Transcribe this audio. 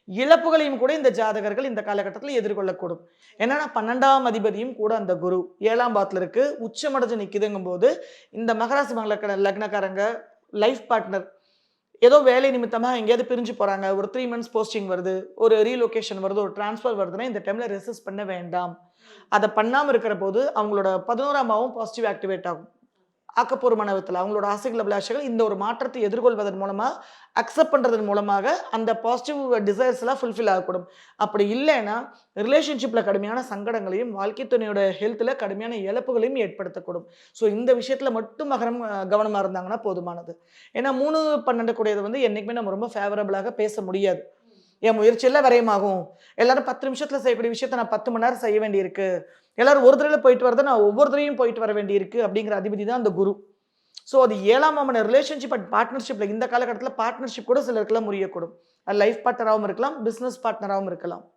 இழப்புகளையும் கூட இந்த ஜாதகர்கள் இந்த காலகட்டத்தில் எதிர்கொள்ளக்கூடும். என்னன்னா 12ஆம் அதிபதியும் கூட அந்த குரு 7ஆம் பாவத்துல இருக்கு. உச்சமடைஞ்சு நிக்குதுங்கும்போது, இந்த மகராசி லக்னக்காரங்க லைஃப் பார்ட்னர் ஏதோ வேலை நிமித்தமா எங்கேயாவது பிரிஞ்சு போறாங்க. ஒரு 3 மந்த்ஸ் போஸ்டிங் வருது. ஒரு ரீலொகேஷன் வருது. ஒரு ட்ரான்ஸ்ஃபர் வருதுன்னா, இந்த டைம்ல ரெசிஸ்ட் பண்ண வேண்டாம். அத பண்ணாம இருக்கிற போது, அவங்களோட 11ஆம் பாவம் பாசிட்டிவ் ஆக்டிவேட் ஆகும். ஆக்கப்பூர்வமான விதத்துல அவங்களோட ஆசைகள், அபிலாஷைகள் இந்த ஒரு மாற்றத்தை எதிர்கொள்வதன் மூலமா, அக்செப்ட் பண்றதன் மூலமாக அந்த பாசிட்டிவ் டிசைர்ஸ்லாம் ஃபுல்ஃபில் ஆகக்கூடும். அப்படி இல்லைன்னா, ரிலேஷன்ஷிப்ல கடுமையான சங்கடங்களையும், வாழ்க்கை துணையோட ஹெல்த்ல கடுமையான இழப்புகளையும் ஏற்படுத்தக்கூடும். ஸோ இந்த விஷயத்துல மட்டும் மகரம் கவனமா இருந்தாங்கன்னா போதுமானது. ஏன்னா 3, 12 கூடியது வந்து என்னைக்குமே நம்ம ரொம்ப ஃபேவரபிளாக பேச முடியாது. என் முயற்சியெல்லாம் விரயமாகும். எல்லாரும் 10 நிமிஷத்துல செய்யக்கூடிய விஷயத்த நான் 10 மணி நேரம் செய்ய வேண்டியிருக்கு. எல்லாரும் ஒரு தடவையில போயிட்டு வரத நான் ஒவ்வொரு தடவையும் போயிட்டு வர வேண்டியிருக்கு அப்படிங்கிற அதிபதி தான் அந்த குரு. ஸோ அது 7ஆம் ஆமான ரிலேஷன்ஷிப் அண்ட் பார்ட்னர்ஷிப்ல இந்த காலகட்டத்தில பார்ட்னர்ஷிப் கூட சிலருக்குலாம் முறியக்கூடும். அது லைஃப் பார்ட்னராவும் இருக்கலாம், பிசினஸ் பார்ட்னராவும் இருக்கலாம்.